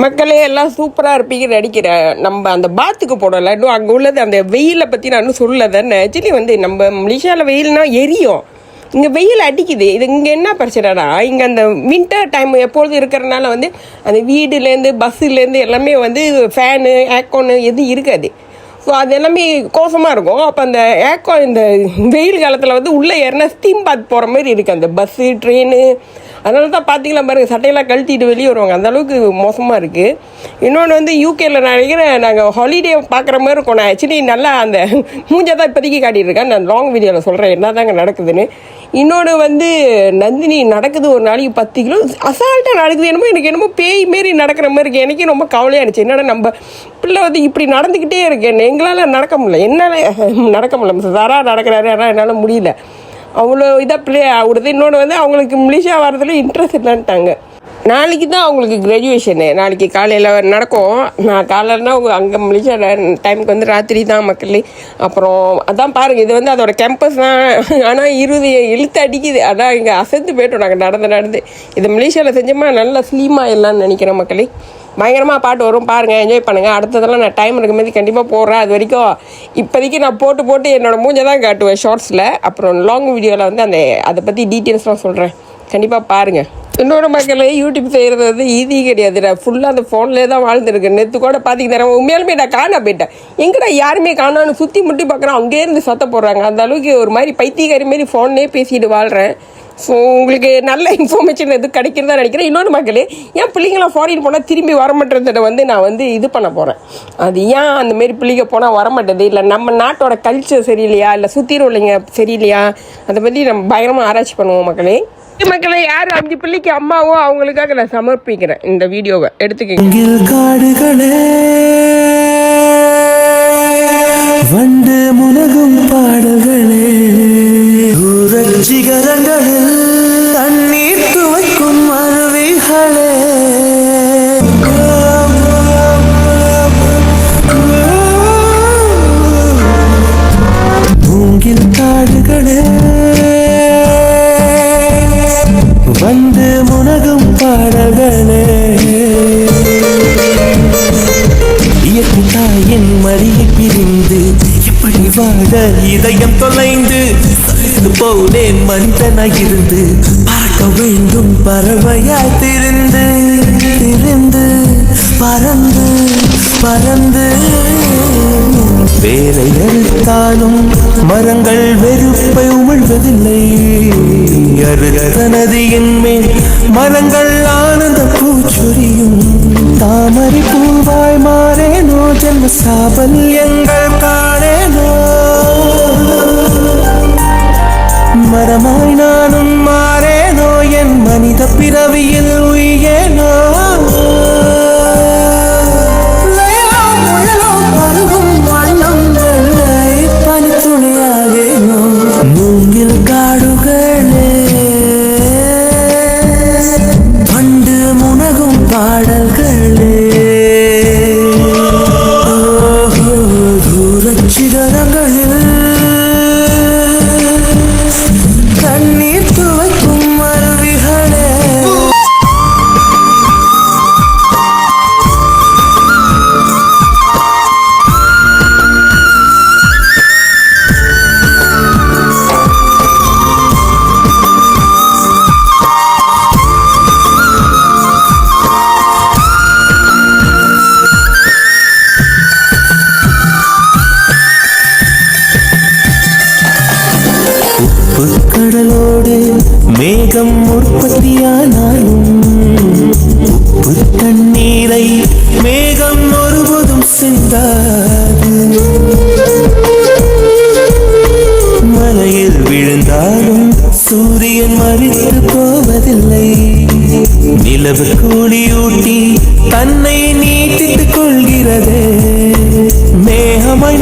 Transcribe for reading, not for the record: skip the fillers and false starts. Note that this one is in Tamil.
மக்களே எல்லாம் சூப்பராக இருப்பீங்கன்னு நினைக்கிறேன். நம்ம அந்த பாத்துக்கு போடலை இன்னும் அங்கே உள்ளது அந்த வெயிலை பற்றி நான் இன்னும் சொல்லலை தானே. ஆக்சுவலி நம்ம மலேசியாவில் வெயில்னா எரியும், இங்கே வெயில் அடிக்குது. இது இங்கே என்ன பிரச்சனைனா, இங்கே அந்த வின்டர் டைம் எப்பொழுதும் இருக்கிறனால அந்த வீடுலேருந்து பஸ்ஸுலேருந்து எல்லாமே ஃபேனு ஏர்கானு எதுவும் இருக்காது. ஸோ அது எல்லாமே கோசமாக இருக்கும். அப்போ அந்த ஏர்கான் இந்த வெயில் காலத்தில் உள்ளே ஏறினா ஸ்டீம் பாத் போகிற மாதிரி இருக்குது அந்த பஸ்ஸு ட்ரெயினு. அதனால தான் பார்த்தீங்களா பாருங்கள், சட்டையெல்லாம் கழட்டிட்டு வெளியே வருவாங்க, அந்தளவுக்கு மோசமாக இருக்குது. இன்னொன்று யூகேயில் நான் நினைக்கிறேன் நாங்கள் ஹாலிடே பார்க்குற மாதிரி இருக்கும். நான் ஆக்சுவலி நல்லா அந்த மூஞ்சை தான் இப்போதைக்கு காட்டிகிட்ருக்கேன். நான் லாங் வீடியோவில் சொல்கிறேன் என்ன தாங்க நடக்குதுன்னு. இன்னொன்று நந்தினி நடக்குது ஒரு நாளைக்கு 10 கிலோ அசால்ட்டாக நடக்குது. எனக்கு என்னமோ பேய் மாரி நடக்கிற மாதிரி இருக்குது. எனக்கே ரொம்ப கவலையாக இருந்துச்சு. என்னடா நம்ம பிள்ளை இப்படி நடந்துக்கிட்டே இருக்கேன், எங்களால் நடக்க முடியல, என்னால் நடக்க முடியல. சாரா நடக்கிறாரு, ஆனால் என்னால் முடியல. அவ்வளோ இதாக பிள்ளை ஆகுறது. இன்னொன்று அவங்களுக்கு மலேசியா வரதுல இன்ட்ரெஸ்ட் இல்லைன்ட்டாங்க. நாளைக்கு தான் அவங்களுக்கு கிராஜுவேஷனு, நாளைக்கு காலையில் நடக்கும். நான் காலையிலனா அங்கே மலேசியா டைமுக்கு ராத்திரி தான் மக்களே. அப்புறம் அதான் பாருங்கள், இது அதோட கேம்பஸ் தான். ஆனால் 20 இழுத்து அடிக்குது. அதான் இங்கே அசந்து போய்ட்டோம் நாங்கள் நடந்து. இது மலேசியாவில் செஞ்சோமா நல்லா ஸ்லீமாக இல்லைன்னு நினைக்கிறேன் மக்களே. பயங்கரமாக பாட்டு வரும் பாருங்கள், என்ஜாய் பண்ணுங்கள். அடுத்ததெல்லாம் நான் டைம் இருக்கும்போது கண்டிப்பாக போடுறேன். அது வரைக்கும் இப்போதைக்கு நான் போட்டு என்னோடய மூஞ்சை தான் காட்டுவேன் ஷார்ட்ஸில். அப்புறம் லாங் வீடியோவில் அதை பற்றி டீட்டெயில்ஸ்லாம் சொல்கிறேன், கண்டிப்பாக பாருங்கள். இன்னொரு மக்களே, யூடியூப் செய்கிறது ஈஸி கிடையாது. நான் ஃபுல்லாக அந்த ஃபோன்லேயே தான் வாழ்ந்துருக்கேன். நேற்று கூட பார்த்தீங்கன்னா உண்மையாலுமே நான் காண போயிட்டேன். எங்கடா யாருமே காணான்னு சுற்றி முட்டி பார்க்குறேன், அங்கேருந்து சத்த போடுறாங்க. அந்த அளவுக்கு ஒரு மாதிரி பைத்தியக்காரி மாரி ஃபோன்லேயே பேசிட்டு வாழ்கிறேன். ஸோ உங்களுக்கு நல்ல இன்ஃபர்மேஷன் எது கிடைக்கிறதா நினைக்கிறேன். இன்னொன்று மக்களே, ஏன் பிள்ளைங்களாம் ஃபாரின் போனால் திரும்பி வரமாட்டேன்றதை நான் இது பண்ண போகிறேன். அது ஏன் அந்தமாரி பிள்ளைங்க போனால் வரமாட்டேது, இல்லை நம்ம நாட்டோட கல்ச்சர் சரியில்லையா, இல்லை சுற்றி உள்ளவங்க சரியில்லையா, அதை பற்றி நம்ம பயங்கரமாக ஆராய்ச்சி பண்ணுவோம் மக்களே. மக்களே, யார் 5 பிள்ளைக்கு அம்மாவோ அவங்களுக்காக நான் சமர்ப்பிக்கிறேன் இந்த வீடியோவை. எடுத்துக்கங்க. வண்டு முனகும் பாடல்களே, சிகரங்களில் தண்ணீர் துவைக்கும் அருவிகளே, மூங்கில் காடுகளே, வந்து முனகும் பாடல்களே, இயற்கை தாயின் மடியை பிரிந்து இப்படி வாழ இதயம் தொலைந்து போனேன் மனிதனாயிருந்து பறக்க வேண்டும் பறவையாய் திரிந்து பறந்து பறந்து வேலை எடுத்தாலும் மரங்கள் வெறுப்பை உமிழ்வதில்லை. அருகத நதியின் மேல் மரங்கள் ஆனந்த பூச்சொரியும். தாமரை பூவாய் மாறேனோ, ஜென்ம சாபல்யங்கள் காணேனோ, மரமாய் நானும் மாறேனோ, என் மனித பிறவியில் உயேனோ, பனித்துணையாகேனோ, மூங்கில் காடுகளே, வண்டு முனகும் பாடல்களே, தூரச் சிகரங்களில் கடலோடு மேகம் உற்பத்தியானாலும் உப்பு தண்ணீரை மேகம் ஒருபோதும் சிந்தாது. மலையில் விழுந்தாலும் சூரியன் மறித்து போவதில்லை. நிலவு கூலியூட்டி தன்னை நீட்டித்துக் கொள்கிறது. மேகமாய்